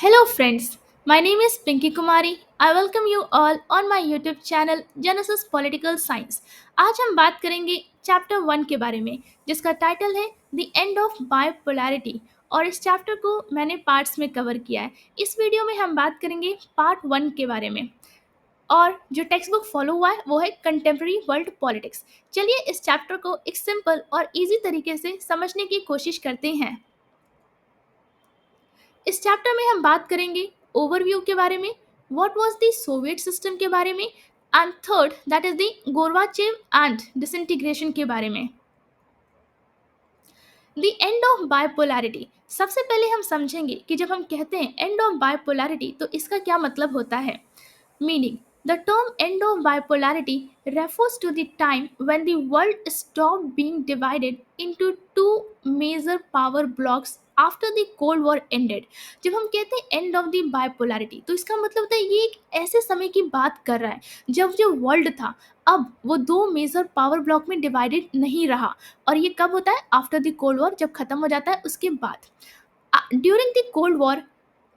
Hello, friends. My name is Pinky Kumari. I welcome you all on my YouTube channel Genesis Political Science. आज हम बात करेंगे chapter 1 के बारे में जिसका टाइटल है द एंड ऑफ बायोपोलैरिटी और इस चैप्टर को मैंने पार्ट्स में कवर किया है। इस वीडियो में हम बात करेंगे पार्ट 1 के बारे में और जो टेक्स्ट बुक फॉलो हुआ है वो है कंटेम्प्रेरी वर्ल्ड पॉलिटिक्स। चलिए इस चैप्टर को एक सिंपल और इजी तरीके से समझने की कोशिश करते हैं। इस चैप्टर में हम बात करेंगे ओवरव्यू के बारे में, what was the Soviet system के बारे में and third that is the Gorbachev and disintegration के बारे में। द एंड ऑफ बायोपोलैरिटी, सबसे पहले हम समझेंगे कि जब हम कहते हैं एंड ऑफ बायोपोलैरिटी तो इसका क्या मतलब होता है। Meaning, the term end of bipolarity refers to the time when the world stopped being divided into two major power blocks after the Cold War ended। जब हम कहते हैं end of the bipolarity तो इसका मतलब होता है ये एक ऐसे समय की बात कर रहा है जब जो वर्ल्ड था अब वो दो मेजर पावर ब्लॉक में डिवाइडेड नहीं रहा। और ये कब होता है? आफ्टर द कोल्ड वॉर, जब खत्म हो जाता है उसके बाद। During the cold war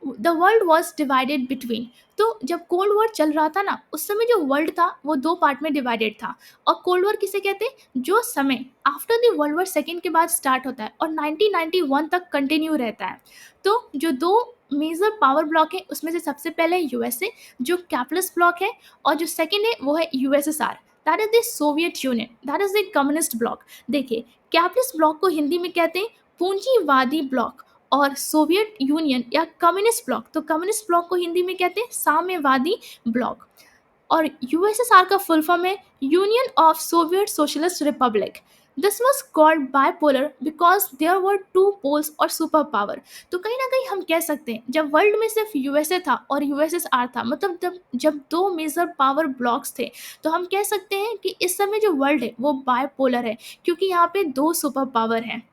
the world was divided between, तो जब कोल्ड वॉर चल रहा था ना उस समय जो वर्ल्ड था वो दो पार्ट में डिवाइडेड था। और कोल्ड वॉर किसे कहते हैं? जो समय after the world war second के बाद स्टार्ट होता है और 1991 तक कंटिन्यू रहता है। तो जो दो मेजर पावर ब्लॉक है उसमें से सबसे पहले यूएसए जो कैपिटलिस्ट ब्लॉक है, और जो सेकेंड है वो है USSR, that is the Soviet union, that is the communist bloc. देखिए, कैपिटलिस्ट ब्लॉक को हिंदी में कहते हैं पूंजीवादी ब्लॉक, और सोवियत यूनियन या कम्युनिस्ट ब्लॉक, तो कम्युनिस्ट ब्लॉक को हिंदी में कहते हैं साम्यवादी ब्लॉक। और यूएसएसआर का फुल फॉर्म है union of soviet socialist republic. This was called bipolar because there were two poles और सुपर पावर। तो कहीं ना कहीं हम कह सकते हैं जब वर्ल्ड में सिर्फ यूएसए था और यूएसएसआर था, मतलब जब दो मेजर पावर ब्लॉक्स थे, तो हम कह सकते हैं कि इस समय जो वर्ल्ड है वो बायपोलर है क्योंकि यहाँ पे दो सुपर पावर हैं।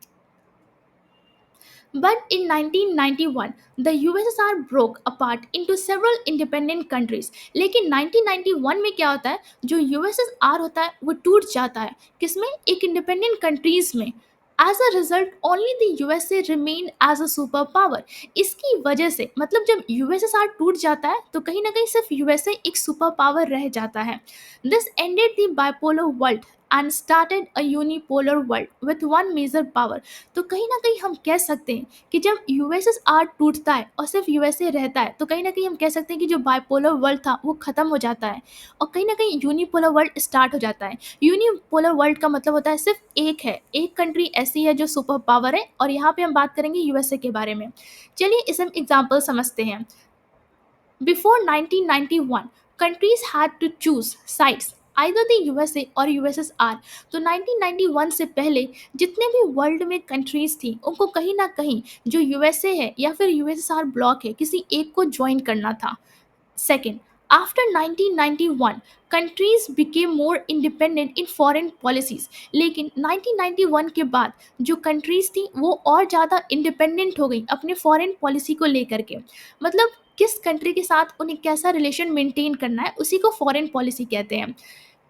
But in 1991, the USSR broke apart into several independent countries. लेकिन 1991 में क्या होता है? जो USSR होता है वो टूट जाता है। किसमें? एक इंडिपेंडेंट कंट्रीज में। As a result, only the USA remained as a super power. इसकी वजह से, मतलब जब USSR टूट जाता है तो कहीं ना कहीं सिर्फ USA एक सुपर पावर रह जाता है। This ended the bipolar world and started a unipolar world with one major power. तो कहीं ना कहीं हम कह सकते हैं कि जब यूएसएसआर टूटता है और सिर्फ यूएसए रहता है तो कहीं ना कहीं हम कह सकते हैं कि जो बाइपोलर वर्ल्ड था वो खत्म हो जाता है और कहीं ना कहीं यूनिपोलर वर्ल्ड स्टार्ट हो जाता है। यूनिपोलर वर्ल्ड का मतलब होता है सिर्फ एक है, एक कंट्री ऐसी है जो सुपर पावर है, और यहाँ पे हम बात करेंगे यूएसए के बारे में। चलिए इसे हम एग्जाम्पल समझते हैं। Before 1991, countries had to choose sides, either the USA और USSR। तो 1991 से पहले जितने भी वर्ल्ड में कंट्रीज थी उनको कहीं ना कहीं जो यूएसए है या फिर यूएसएसआर ब्लॉक है किसी एक को ज्वाइन करना था। Second, after 1991, countries became more independent in foreign policies। लेकिन 1991 के बाद जो कंट्रीज थी वो और ज़्यादा इंडिपेंडेंट हो गई अपने फॉरेन पॉलिसी को लेकर के। मतलब किस कंट्री के साथ उन्हें कैसा रिलेशन मेंटेन करना है उसी को फॉरेन पॉलिसी कहते हैं।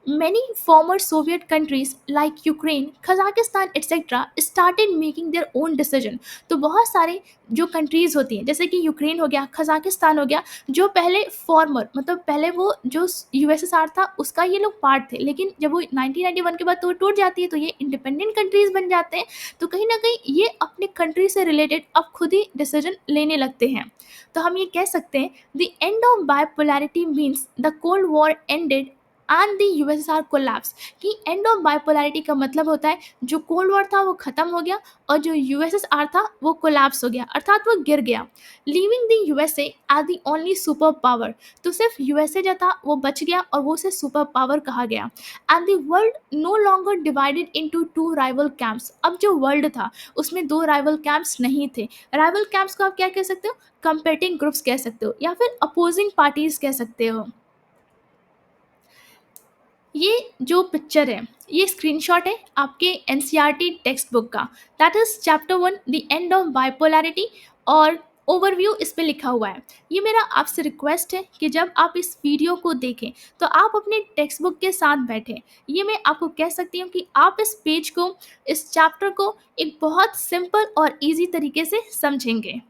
Many former Soviet countries like Ukraine, Kazakhstan etc. started making their own decision। तो बहुत सारे जो कंट्रीज़ होती हैं जैसे कि यूक्रेन हो गया, कजाकिस्तान हो गया, जो पहले फॉर्मर मतलब पहले वो जो यूएसएसआर था उसका ये लोग पार्ट थे, लेकिन जब वो 1991 के बाद तो वो टूट जाती है तो ये इंडिपेंडेंट कंट्रीज़ बन जाते हैं। तो कहीं ना कहीं ये अपने कंट्री से रिलेटेड अब खुद ही डिसीजन लेने लगते हैं। तो हम ये कह सकते हैं the end of bipolarity means the cold war ended and the USSR collapse. कि एंड ऑफ बायोपोलैरिटी का मतलब होता है जो कोल्ड वॉर था वो खत्म हो गया और जो यूएसएसआर था वो कोलैप्स हो गया, अर्थात वो गिर गया। Leaving the USA as the only super power. तो सिर्फ यूएसए जो था वो बच गया और वो उसे सुपर पावर कहा गया। And the world no longer divided into two rival camps. अब जो वर्ल्ड था उसमें दो राइवल कैंप्स नहीं थे। राइवल कैंप्स को आप क्या कह सकते हो? कंपेटिंग ग्रुप्स कह सकते हो या फिर अपोजिंग पार्टीज कह सकते हो। ये जो पिक्चर है ये स्क्रीनशॉट है आपके एनसीईआरटी टेक्स्ट बुक का, that is chapter 1 the end of bipolarity, और ओवरव्यू इस पे लिखा हुआ है। ये मेरा आपसे रिक्वेस्ट है कि जब आप इस वीडियो को देखें तो आप अपने टेक्स्ट बुक के साथ बैठें। ये मैं आपको कह सकती हूँ कि आप इस पेज को, इस चैप्टर को एक बहुत सिंपल और इजी तरीके से समझेंगे।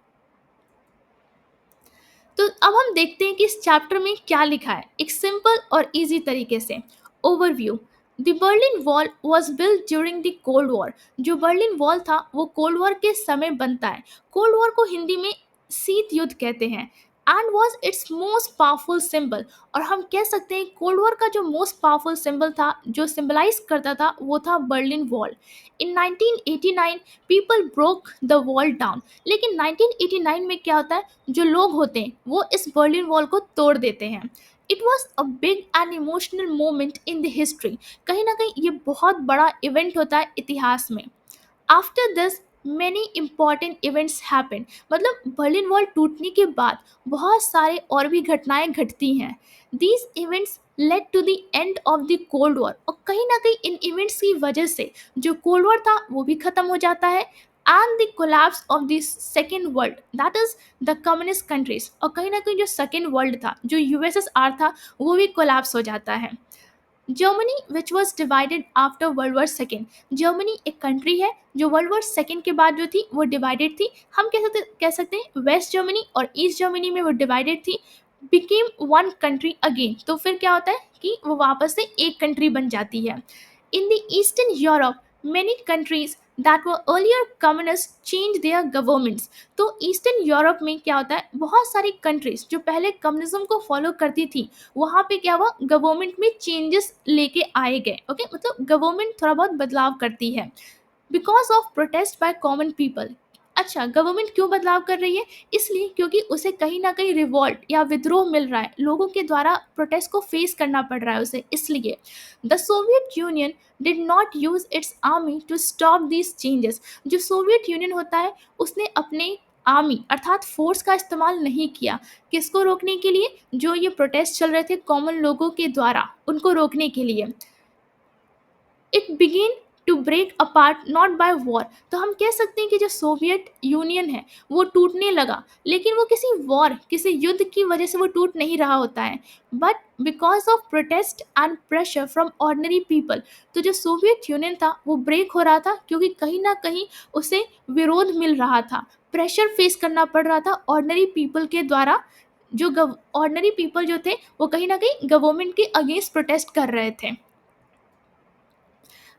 तो अब हम देखते हैं कि इस चैप्टर में क्या लिखा है एक सिंपल और इजी तरीके से। Overview. The Berlin wall was build during the cold war. जो बर्लिन वॉल था वो कोल्ड वॉर के समय बनता है। कोल्ड वॉर को हिंदी में शीत युद्ध कहते हैं। And was it's most powerful symbol. और हम कह सकते हैं कोल्ड वॉर का जो मोस्ट पावरफुल सिंबल था जो सिंबलाइज करता था वो था Berlin wall. In 1989 people broke the wall down. लेकिन 1989 में क्या होता है, जो लोग होते हैं वो इस बर्लिन वॉल को तोड़ देते हैं। It was a big and emotional moment in the history. कहीं ना कहीं ये बहुत बड़ा इवेंट होता है इतिहास में। After this many important events happen. मतलब बर्लिन वॉल टूटने के बाद बहुत सारे और भी घटनाएं घटती हैं। These events led to the end of the cold war. और कहीं ना कहीं इन इवेंट्स की वजह से जो कोल्ड वॉर था वो भी खत्म हो जाता है। And the collapse of the second world, that is the communist countries. और कहीं ना कहीं जो सेकेंड वर्ल्ड था, जो यूएसएसआर था, वो भी कोलैप्स हो जाता है। Germany which was divided after world war second. Germany एक कंट्री है जो वर्ल्ड वॉर सेकेंड के बाद जो थी वो डिवाइडेड थी। हम कह सकते हैं वेस्ट जर्मनी और ईस्ट जर्मनी में वो डिवाइडेड थी, बिकेम वन कंट्री अगेन। तो फिर क्या होता है कि वो वापस से एक कंट्री बन जाती है। In the eastern Europe many countries that were earlier communist changed their governments। तो ईस्टर्न यूरोप में क्या होता है, बहुत सारी कंट्रीज जो पहले कम्युनिज्म को फॉलो करती थी वहाँ पे क्या हुआ, गवर्नमेंट में चेंजेस लेके आए गए। ओके, मतलब गवर्नमेंट थोड़ा बहुत बदलाव करती है because of protest by common people. अच्छा, गवर्नमेंट क्यों बदलाव कर रही है? इसलिए क्योंकि उसे कहीं ना कहीं रिवॉल्ट या विद्रोह मिल रहा है, लोगों के द्वारा प्रोटेस्ट को फेस करना पड़ रहा है उसे, इसलिए। The Soviet union did not use its army to stop these changes. जो सोवियत यूनियन होता है उसने अपने आर्मी अर्थात फोर्स का इस्तेमाल नहीं किया। किसको रोकने के लिए? जो ये प्रोटेस्ट चल रहे थे कॉमन लोगों के द्वारा, उनको रोकने के लिए। It began to break apart not by war. तो हम कह सकते हैं कि जो सोवियत यूनियन है वो टूटने लगा, लेकिन वो किसी वॉर, किसी युद्ध की वजह से वो टूट नहीं रहा होता है, but because of protest and pressure from ordinary people. तो जो सोवियत यूनियन था वो ब्रेक हो रहा था क्योंकि कहीं ना कहीं उसे विरोध मिल रहा था, प्रेशर फेस करना पड़ रहा था ऑर्डिनरी पीपल के द्वारा। जो ऑर्डिनरी पीपल जो थे वो कहीं ना कहीं गवर्नमेंट के अगेंस्ट प्रोटेस्ट कर रहे थे।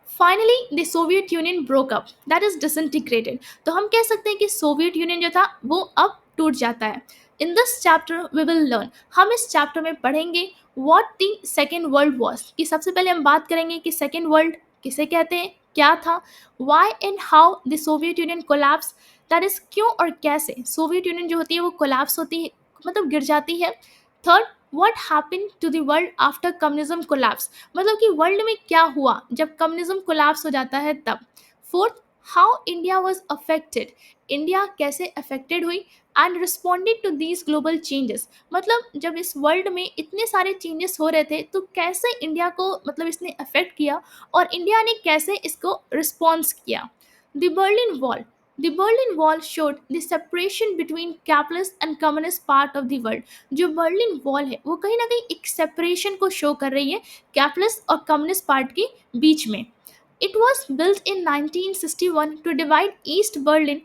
Finally the Soviet union broke up, that is disintegrated. तो हम कह सकते हैं कि सोवियत यूनियन जो था वो अब टूट जाता है। In this chapter we will learn, हम इस चैप्टर में पढ़ेंगे what the second world was. कि सबसे पहले हम बात करेंगे कि सेकेंड वर्ल्ड किसे कहते हैं, क्या था, why and how the Soviet union collapse, that is क्यों और कैसे सोवियत यूनियन जो होती है वो कोलैप्स होती है, मतलब गिर जाती है। Third, what happened to the world after communism collapse, मतलब कि वर्ल्ड में क्या हुआ जब कम्युनिज्म कोलैप्स हो जाता है तब। Fourth, how India was affected, India कैसे अफेक्टेड हुई and responded to these global changes, मतलब जब इस वर्ल्ड में इतने सारे चेंजेस हो रहे थे तो कैसे इंडिया को मतलब इसने अफेक्ट किया और इंडिया ने कैसे इसको रिस्पॉन्स किया। The Berlin wall, the Berlin wall showed the separation between capitalist and communist part of the world. जो बर्लिन वॉल है वो कहीं ना कहीं एक सेपरेशन को शो कर रही है कैपिटलिस्ट और कम्युनिस्ट पार्ट के बीच में। It was built in 1961 to divide east Berlin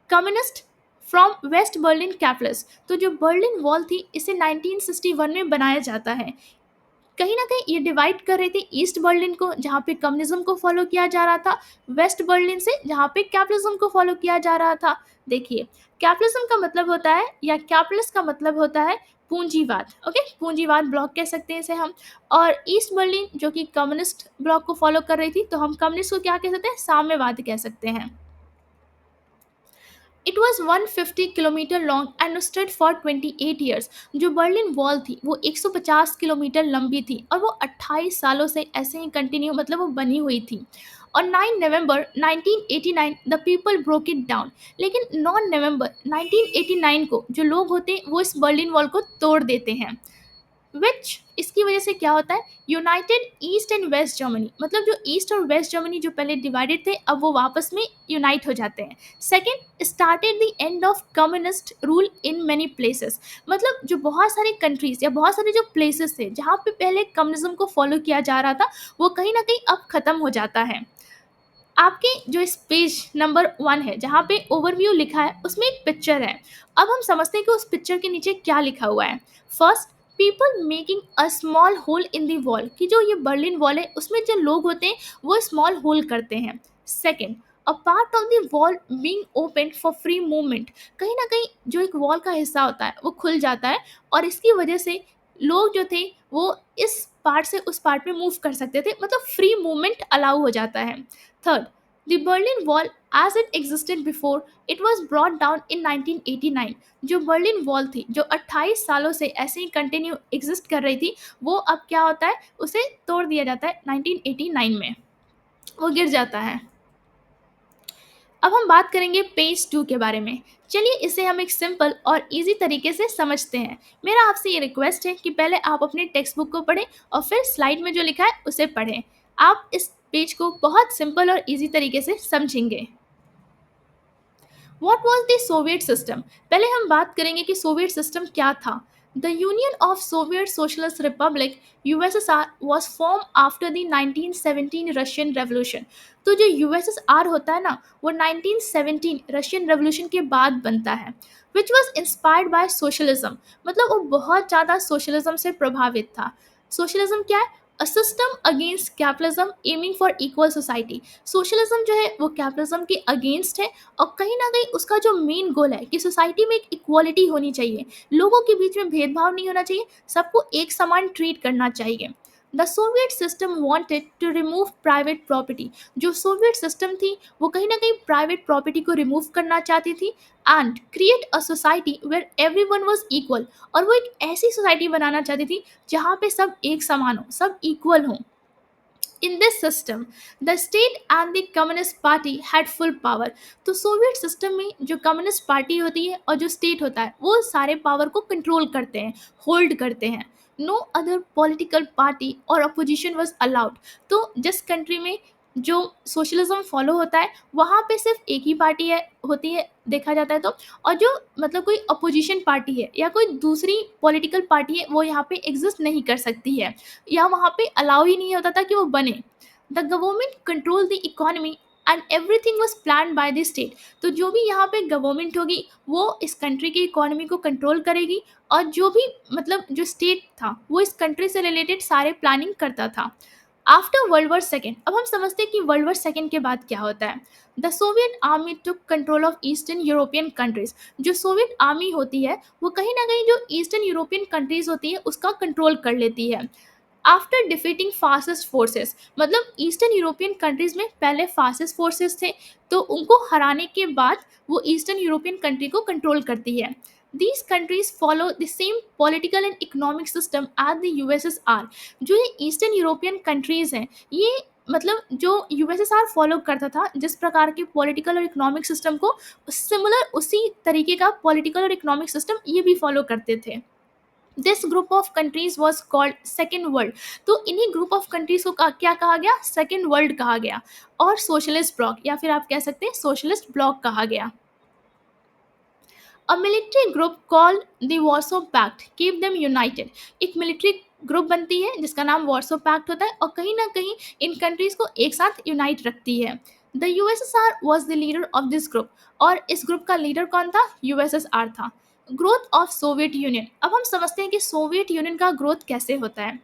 communist from west Berlin capitalist. तो जो बर्लिन वॉल थी इसे 1961 में बनाया जाता है। कहीं ना कहीं ये डिवाइड कर रहे थे ईस्ट बर्लिन को जहाँ पे कम्युनिज्म को फॉलो किया जा रहा था, वेस्ट बर्लिन से जहाँ पे कैपिटलिज्म को फॉलो किया जा रहा था। देखिए, कैपिटलिज्म का मतलब होता है या कैपिटलिस्ट का मतलब होता है पूंजीवाद। ओके, पूंजीवाद ब्लॉक कह सकते हैं इसे हम। और ईस्ट बर्लिन जो कि कम्युनिस्ट ब्लॉक को फॉलो कर रही थी, तो हम कम्युनिस्ट को क्या कह सकते हैं, साम्यवाद कह सकते हैं। It was 150 kilometre long and stud for 28 years. जो बर्लिन वॉल थी वो 150 किलोमीटर लंबी थी और वो 28 सालों से ऐसे ही कंटिन्यू मतलब वो बनी हुई थी। और 9 नवंबर 1989 the people broke it down. लेकिन 9 नवंबर 1989 को जो लोग होते हैं वो इस बर्लिन वॉल को तोड़ देते हैं। विच इसकी वजह से क्या होता है, united east and west Germany, मतलब जो ईस्ट और वेस्ट जर्मनी जो पहले डिवाइडेड थे अब वो वापस में यूनाइट हो जाते हैं। Second, started the end of communist rule in many places. मतलब जो बहुत सारे कंट्रीज या बहुत सारे जो प्लेसेस थे जहाँ पे पहले कम्युनिज्म को फॉलो किया जा रहा था वो कहीं ना कहीं अब खत्म हो जाता है। आपके जो इस पेज नंबर 1 है जहाँ पे ओवरव्यू लिखा है उसमें एक पिक्चर है। अब हम समझते हैं कि उस पिक्चर के नीचे क्या लिखा हुआ है। First, people making a small hole in the wall, कि जो ये बर्लिन वॉल है उसमें जो लोग होते हैं वो स्मॉल होल करते हैं। Second, a part of the wall being open for free movement, कहीं ना कहीं जो एक वॉल का हिस्सा होता है वो खुल जाता है और इसकी वजह से लोग जो थे वो इस पार्ट से उस पार्ट में मूव कर सकते थे, मतलब फ्री मूवमेंट अलाउ हो जाता है। Third, the Berlin wall as it existed before it was brought down in 1989, जो बर्लिन वॉल थी जो 28 सालों से ऐसे ही कंटिन्यू एग्जिस्ट कर रही थी, वो अब क्या होता है उसे तोड़ दिया जाता है 1989 में, वो गिर जाता है। अब हम बात करेंगे पेज 2 के बारे में। चलिए इसे हम एक सिंपल और इजी तरीके से समझते हैं। मेरा आपसे ये रिक्वेस्ट है कि पहले आप अपने टेक्स्ट बुक को पढ़ें और फिर स्लाइड में जो लिखा है उसे पढ़ें। आप इस पेज को बहुत सिंपल और इजी तरीके से समझेंगे। What was the Soviet system? पहले हम बात करेंगे कि सोवियत सिस्टम क्या था। The Union of Soviet Socialist Republic USSR was formed after the 1917 Russian Revolution। तो जो USSR होता है ना वो 1917 रशियन रेवोल्यूशन के बाद बनता है। Which was inspired by socialism, मतलब वो बहुत ज़्यादा सोशलिज्म से प्रभावित था। सोशलिज्म क्या है? A system against capitalism aiming for equal society. Socialism जो है वो कैपिटलिज्म के अगेंस्ट है और कहीं न कहीं उसका जो मेन गोल है कि सोसाइटी में एक इक्वालिटी होनी चाहिए, लोगों के बीच में भेदभाव नहीं होना चाहिए, सबको एक समान ट्रीट करना चाहिए। The Soviet system wanted to remove private property, जो सोवियत सिस्टम थी वो कहीं न कहीं प्राइवेट प्रॉपर्टी को रिमूव करना चाहती थी and create a society where everyone was equal, और वो एक ऐसी सोसाइटी बनाना चाहती थी जहाँ पे सब एक समान हो, सब इक्वल हों। In this system, the state and the Communist Party had full power। तो सोवियत सिस्टम में जो कम्युनिस्ट पार्टी होती है और जो स्टेट होता है वो सारे पावर को कंट्रोल करते हैं, होल्ड करते हैं। नो अदर पॉलिटिकल पार्टी और अपोजिशन वॉज अलाउड। तो जिस कंट्री में जो सोशलिज्म फॉलो होता है वहाँ पे सिर्फ एक ही पार्टी है होती है देखा जाता है तो, और जो मतलब कोई अपोजिशन पार्टी है या कोई दूसरी पॉलिटिकल पार्टी है वो यहाँ पे एग्जिस्ट नहीं कर सकती है, या वहाँ पे अलाउ ही नहीं होता था कि वो बने। The government control the economy and everything was plan by the state. तो जो भी यहाँ पे गवर्नमेंट होगी वो इस कंट्री की इकोनॉमी को कंट्रोल करेगी और जो भी मतलब जो स्टेट था वो इस कंट्री से रिलेटेड सारे प्लानिंग करता था। आफ्टर वर्ल्ड वॉर सेकेंड, अब हम समझते हैं कि वर्ल्ड वॉर सेकेंड के बाद क्या होता है। The Soviet army took control of eastern European countries. जो सोवियत आर्मी होती है वो कहीं ना कहीं जो ईस्टर्न यूरोपियन कंट्रीज होती है उसका कंट्रोल कर लेती है। आफ्टर डिफीटिंग फासिस्ट फोर्सेस, मतलब ईस्टर्न यूरोपियन कंट्रीज में पहले फासिस्ट फोर्सेस थे तो उनको हराने के बाद वो ईस्टर्न यूरोपियन कंट्री को कंट्रोल करती है। These countries follow the same political and economic system as the USSR. जो ये ईस्टर्न यूरोपियन कंट्रीज हैं ये मतलब जो यूएसएसआर फॉलो करता था जिस प्रकार के पॉलिटिकल और इकोनॉमिक सिस्टम को, सिमिलर उसी तरीके का पॉलिटिकल और इकोनॉमिक सिस्टम ये भी फॉलो करते थे। This group of countries was called second world. तो इन्हीं ग्रुप ऑफ कंट्रीज को क्या कहा गया? सेकेंड वर्ल्ड कहा गया, और सोशलिस्ट ब्लॉक या फिर आप कह सकते हैं सोशलिस्ट ब्लॉक कहा गया। A military group called the Warsaw Pact keep them united. एक मिलिट्री ग्रुप बनती है जिसका नाम वॉर्सो पैक्ट होता है और कहीं ना कहीं इन कंट्रीज को एक साथ यूनाइट रखती है। The USSR was the leader of this group, और इस ग्रुप का लीडर कौन था? यूएसएसआर था। ग्रोथ ऑफ सोवियत यूनियन, अब हम समझते हैं कि सोवियत यूनियन का ग्रोथ कैसे होता है।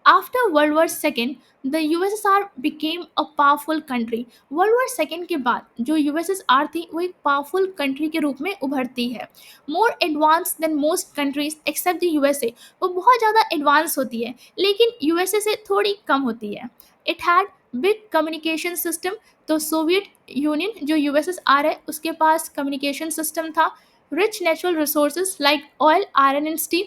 After world war second the USSR became a powerful country. World war second के बाद जो यूएसएसआर थी वो एक पावरफुल कंट्री के रूप में उभरती है। More advance than most countries except the USA, वो बहुत ज़्यादा एडवांस होती है लेकिन यूएसए से थोड़ी कम होती है। It had big communication system. तो सोवियत यूनियन जो यूएसएसआर है उसके पास कम्युनिकेशन सिस्टम था। Rich natural resources like oil, iron and steel,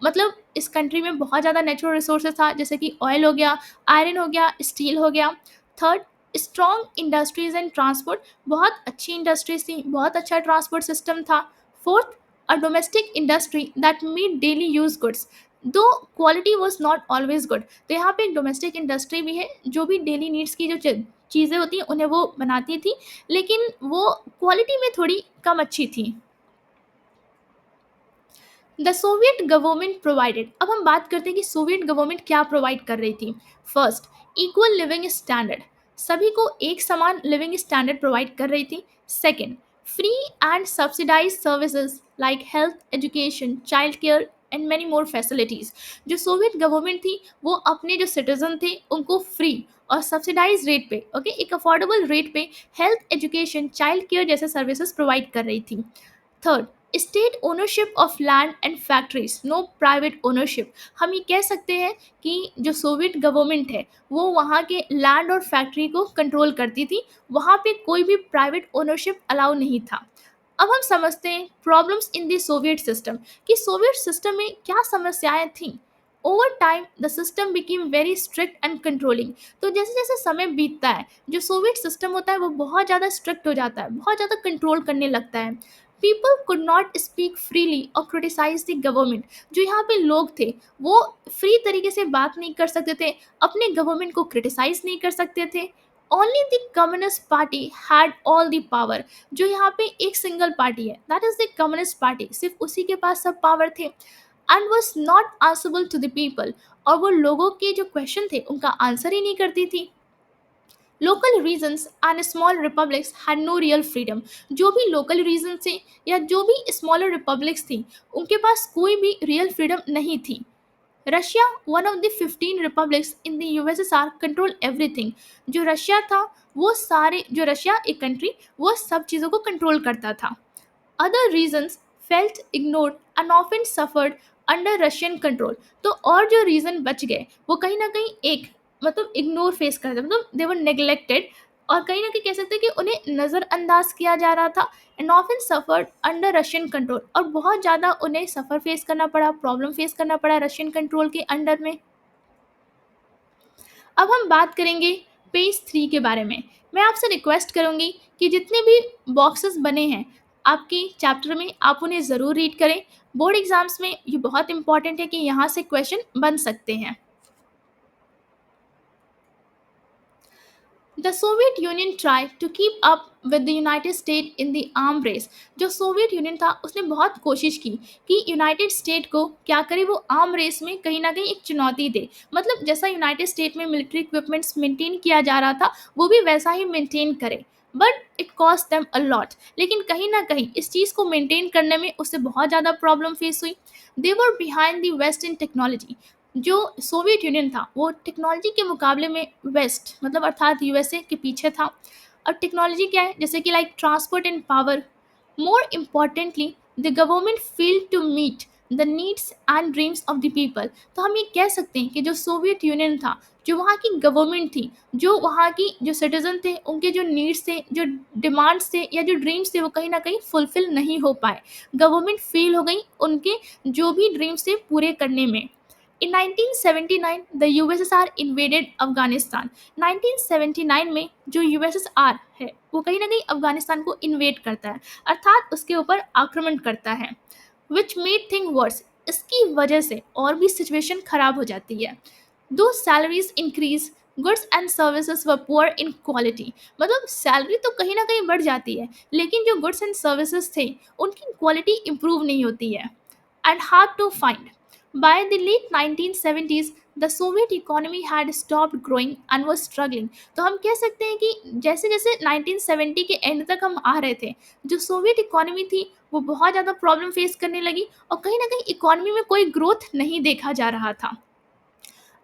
मतलब इस कंट्री में बहुत ज़्यादा नेचुरल रिसोर्सेज था जैसे कि ऑयल हो गया, आयरन हो गया, स्टील हो गया। Third, strong industries and transport, बहुत अच्छी इंडस्ट्रीज थी, बहुत अच्छा ट्रांसपोर्ट सिस्टम था। Fourth, a domestic industry that made daily use goods, though quality was not always good. तो यहाँ पे एक डोमेस्टिक इंडस्ट्री भी है जो भी डेली नीड्स की जो चीज़ें होती हैं उन्हें वो बनाती थी लेकिन वो क्वालिटी में थोड़ी कम अच्छी थी। द सोवियत गवर्नमेंट प्रोवाइडेड, अब हम बात करते हैं कि सोवियत गवर्नमेंट क्या प्रोवाइड कर रही थी। First, equal living standard. सभी को एक समान लिविंग स्टैंडर्ड प्रोवाइड कर रही थी। Second, free and subsidise services like health, education, child care and many more facilities. जो सोवियत गवर्नमेंट थी वो अपने जो सिटीजन थे उनको फ्री और सब्सिडाइज रेट पे, ओके, एक अफोर्डेबल रेट पे हेल्थ, एजुकेशन, चाइल्ड केयर जैसे सर्विसेज प्रोवाइड कर रही थी। Third, state ownership of land and factories, no private ownership. हम ये कह सकते हैं कि जो सोवियत गवर्नमेंट है वो वहाँ के लैंड और फैक्ट्री को कंट्रोल करती थी, वहाँ पे कोई भी प्राइवेट ओनरशिप अलाउ नहीं था। अब हम समझते हैं problems in the Soviet system, कि सोवियत सिस्टम में क्या समस्याएं थीं। Over time the system became very strict and controlling. तो जैसे जैसे समय बीतता है जो सोवियत सिस्टम होता है वो बहुत ज़्यादा स्ट्रिक्ट हो जाता है, बहुत ज़्यादा कंट्रोल करने लगता है। People could not speak freely और क्रिटिसाइज द गवर्नमेंट। जो यहाँ पे लोग थे वो फ्री तरीके से बात नहीं कर सकते थे, अपने गवर्नमेंट को क्रिटिसाइज नहीं कर सकते थे। Only the Communist Party had all the power. जो यहाँ पे एक सिंगल पार्टी है, that is the Communist Party, सिर्फ उसी के पास सब पावर थे, and was not answerable to the people. और वो लोगों के जो क्वेश्चन थे उनका आंसर ही नहीं करती थी। Local regions and small republics had no real freedom. जो भी लोकल रीजन थे या जो भी स्मॉलर रिपब्लिक्स थी उनके पास कोई भी रियल फ्रीडम नहीं थी। Russia, one of the 15 republics in the USSR, control everything. जो रशिया था वो सारे, जो रशिया एक कंट्री, वो सब चीज़ों को कंट्रोल करता था। Other regions felt ignored and often suffered under Russian control. तो और जो रीजन बच गए वो कहीं ना कहीं एक, मतलब इग्नोर फेस करते, मतलब दे वर नेग्लेक्टेड, और कहीं ना कहीं कह सकते हैं कि उन्हें नज़रअंदाज किया जा रहा था। And often suffered under Russian control, और बहुत ज़्यादा उन्हें सफ़र फेस करना पड़ा, प्रॉब्लम फेस करना पड़ा रशियन कंट्रोल के अंडर में। अब हम बात करेंगे पेज 3 के बारे में। मैं आपसे रिक्वेस्ट करूँगी कि जितने भी बॉक्सेस बने हैं आपके चैप्टर में आप उन्हें ज़रूर रीड करें। बोर्ड एग्जाम्स में ये बहुत इंपॉर्टेंट है कि यहाँ से क्वेश्चन बन सकते हैं। The Soviet Union try to keep up with the United State in the arm race. जो सोवियत यूनियन था उसने बहुत कोशिश की कि यूनाइटेड स्टेट को क्या करे, वो आर्म रेस में कहीं ना कहीं एक चुनौती दे। मतलब जैसा यूनाइटेड स्टेट में मिलिट्री इक्विपमेंट्स मेंटेन किया जा रहा था वो भी वैसा ही मेंटेन करे। But it cost them a lot. लेकिन कहीं ना कहीं इस चीज़ को मेंटेन करने में उससे बहुत ज़्यादा प्रॉब्लम फेस हुई। They were behind the west in technology. जो सोवियत यूनियन था वो टेक्नोलॉजी के मुकाबले में वेस्ट, मतलब अर्थात यूएसए के पीछे था। और टेक्नोलॉजी क्या है, जैसे कि like transport and power. More importantly the government failed to meet the needs and dreams of the people. तो हम ये कह सकते हैं कि जो सोवियत यूनियन था, जो वहाँ की गवर्नमेंट थी, जो वहाँ की जो सिटीजन थे उनके जो नीड्स थे, जो डिमांड्स थे या जो ड्रीम्स थे वो कहीं ना कहीं फुलफिल नहीं हो पाए। गवर्नमेंट फेल हो गई उनके जो भी ड्रीम्स थे पूरे करने में। In 1979, the USSR invaded Afghanistan. 1979 में जो यूएसएसआर है वो कहीं ना कहीं अफगानिस्तान को इन्वेड करता है, अर्थात उसके ऊपर आक्रमण करता है। Which made thing worse. इसकी वजह से और भी सिचुएशन खराब हो जाती है। दो salaries increase, goods and services were poor in quality. मतलब सैलरी तो कहीं ना कहीं बढ़ जाती है लेकिन जो गुड्स एंड सर्विसेज थे उनकी क्वालिटी इंप्रूव नहीं होती है। And hard to find. By the late 1970s, the Soviet economy had stopped growing and was struggling. तो हम कह सकते हैं कि जैसे जैसे 1970 के एंड तक हम आ रहे थे, जो सोवियत इकोनॉमी थी वो बहुत ज़्यादा प्रॉब्लम फेस करने लगी और कहीं ना कहीं इकोनॉमी में कोई ग्रोथ नहीं देखा जा रहा था।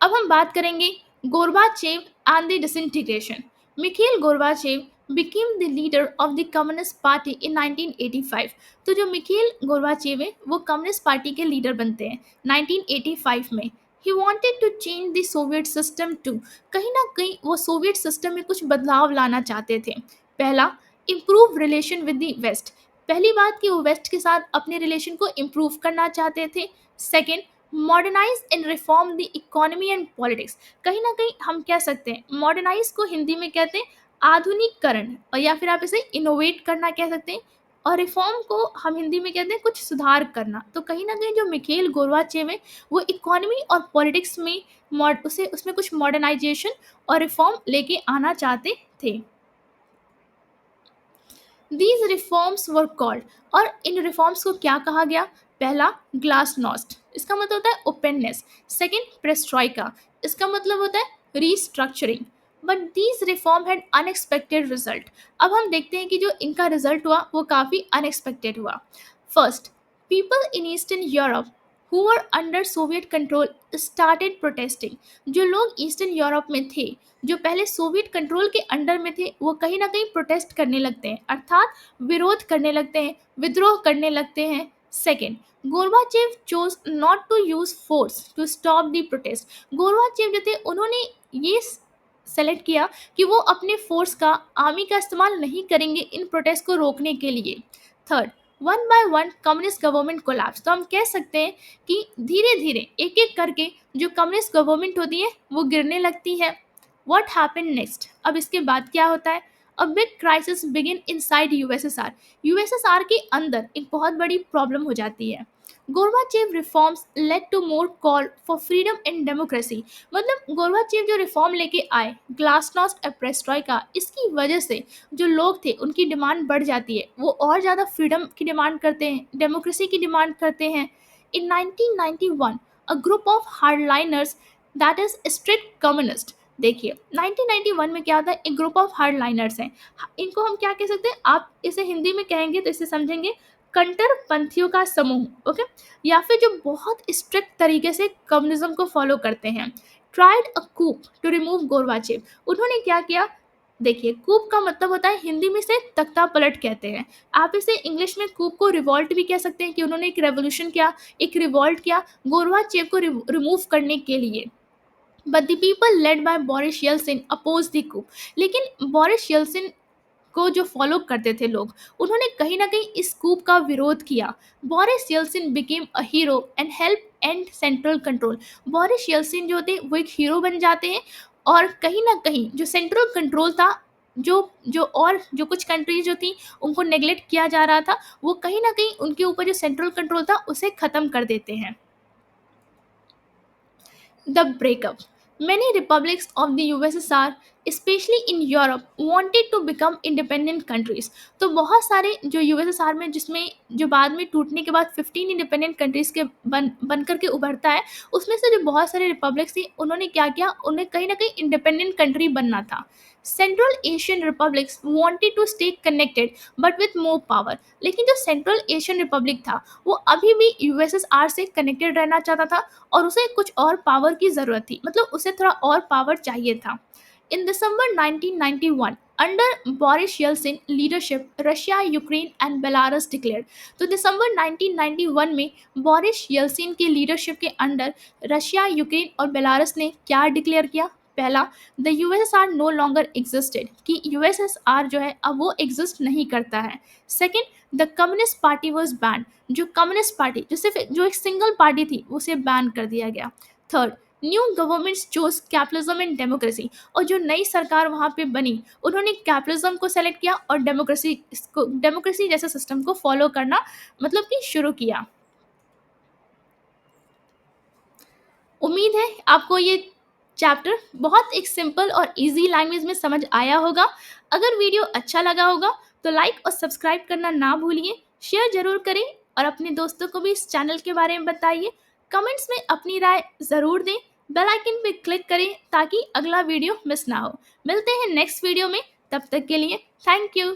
अब हम बात करेंगे Gorbachev and the disintegration. Michelle Gorbachev became the leader of the Communist Party in 1985। तो जो मिखेल गोर्बाचेव है वो कम्युनिस्ट पार्टी के लीडर बनते हैं 1985 में। He wanted to change the Soviet system too। कहीं ना कहीं वो सोवियत सिस्टम में कुछ बदलाव लाना चाहते थे। पहला, improve relation with the west. पहली बात कि वो वेस्ट के साथ अपने रिलेशन को इम्प्रूव करना चाहते थे। Second, modernise and reform the economy and politics. कहीं ना कहीं हम कह सकते हैं मॉडर्नाइज को हिंदी में कहते हैं आधुनिकीकरण, और या फिर आप इसे इनोवेट करना कह सकते हैं, और रिफॉर्म को हम हिंदी में कहते हैं कुछ सुधार करना। तो कहीं ना कहीं जो मिखेल गोर्बाचेव है वो इकोनॉमी और पॉलिटिक्स में उसे उसमें कुछ मॉडर्नाइजेशन और रिफॉर्म लेके आना चाहते थे। दीज रिफॉर्म्स वर कॉल्ड, और इन रिफॉर्म्स को क्या कहा गया। पहला, ग्लासनॉस्ट, इसका मतलब होता है ओपननेस। सेकेंड, प्रेस्ट्रॉइका, इसका मतलब होता है restructuring. But these reform had unexpected result. अब हम देखते हैं कि जो इनका रिजल्ट हुआ वो काफ़ी अनएक्सपेक्टेड हुआ। First, people in eastern Europe who were under Soviet control started protesting. जो लोग ईस्टर्न यूरोप में थे, जो पहले सोवियत कंट्रोल के अंडर में थे, वो कहीं ना कहीं प्रोटेस्ट करने लगते हैं, अर्थात विरोध करने लगते हैं, विद्रोह करने लगते हैं। Second, Gorbachev chose not to use force to stop the protest. Gorbachev जो थे उन्होंने ये सेलेक्ट किया कि वो अपने फोर्स का, आर्मी का इस्तेमाल नहीं करेंगे इन प्रोटेस्ट को रोकने के लिए। Third, one by one communist government collapse. तो हम कह सकते हैं कि धीरे धीरे एक एक करके जो कम्युनिस्ट गवर्नमेंट होती है वो गिरने लगती है। What happened next? अब इसके बाद क्या होता है? A big crisis begin inside USSR. USSR के अंदर एक बहुत बड़ी प्रॉब्लम हो जाती है। Gorbachev reforms led to more call for freedom and democracy. मतलब गोरबाचेव जो रिफॉर्म लेके आए, ग्लासनोस्ट पेरेस्ट्रोइका, इसकी वजह से जो लोग थे उनकी डिमांड बढ़ जाती है, वो और ज़्यादा फ्रीडम की डिमांड करते हैं, डेमोक्रेसी की डिमांड करते हैं। In 1991 a group of hardliners, that is strict communist. देखिए 1991 में क्या होता है, एक ग्रुप ऑफ हार्डलाइनर्स हैं। इनको हम क्या कह सकते हैं, आप इसे हिंदी में कहेंगे तो इसे समझेंगे कट्टरपंथियों का समूह। ओके, या फिर जो बहुत स्ट्रिक्ट तरीके से कम्युनिज्म को फॉलो करते हैं। Tried a coup to remove Gorbachev. उन्होंने क्या किया? देखिए, कूप का मतलब होता है हिंदी में से तख्ता पलट कहते हैं। आप इसे इंग्लिश में कूप को रिवॉल्ट भी कह सकते हैं कि उन्होंने एक रेवोल्यूशन किया, एक रिवॉल्ट किया गोरबाचेव को रिमूव करने के लिए। But the people led by Boris Yeltsin oppose the coup. लेकिन बोरिस येल्सिन को जो फॉलो करते थे लोग, उन्होंने कहीं ना कहीं इस कूप का विरोध किया। Boris Yeltsin became a hero and help and central control. Boris Yeltsin जो थे वो एक हीरो बन जाते हैं, और कहीं ना कहीं जो सेंट्रल कंट्रोल था, जो जो और जो कुछ कंट्रीज जो थी उनको नेग्लेक्ट किया जा रहा था, वो कहीं ना कहीं उनके ऊपर जो सेंट्रल कंट्रोल था उसे ख़त्म कर देते हैं। The breakup. Many republics of the USSR, especially in Europe, wanted to become independent countries. तो बहुत सारे जो यूएसएसआर में, जिसमें जो बाद में टूटने के बाद 15 इंडिपेंडेंट कंट्रीज के बन करके उभरता है, उसमें से जो बहुत सारे रिपब्लिक्स थी उन्होंने क्या किया, उन्हें कहीं ना कहीं इंडिपेंडेंट कंट्री बनना था। Central Asian republics wanted to stay connected but with more power. लेकिन जो सेंट्रल एशियन रिपब्लिक था वो अभी भी यूएसएसआर से कनेक्टेड रहना चाहता था, और उसे कुछ और पावर की ज़रूरत थी, मतलब उसे थोड़ा और पावर चाहिए था। In December 1991 under Boris Yeltsin leadership Russia, Ukraine and Belarus declared. तो दिसंबर 1991 में बोरिस येल्सिन के लीडरशिप के अंडर रशिया, यूक्रेन और बेलारस ने क्या डिक्लेयर किया? पहला, the USSR no longer existed, कि यूएसएसआर जो है अब वो एग्जिस्ट नहीं करता है। Second, the Communist Party was ban. जो कम्युनिस्ट पार्टी, जो सिर्फ जो एक सिंगल पार्टी थी, उसे बैन कर दिया गया। Third, new governments chose capitalism and democracy. और जो नई सरकार वहाँ पे बनी, उन्होंने कैपिटलिज्म को सेलेक्ट किया और डेमोक्रेसी जैसे सिस्टम को फॉलो करना मतलब कि शुरू किया। उम्मीद है आपको ये चैप्टर बहुत एक सिंपल और इजी लैंग्वेज में समझ आया होगा। अगर वीडियो अच्छा लगा होगा तो लाइक और सब्सक्राइब करना ना भूलिए, शेयर जरूर करें और अपने दोस्तों को भी इस चैनल के बारे में बताइए। कमेंट्स में अपनी राय ज़रूर दें, बेल आइकन पे क्लिक करें ताकि अगला वीडियो मिस ना हो। मिलते हैं नेक्स्ट वीडियो में, तब तक के लिए थैंक यू।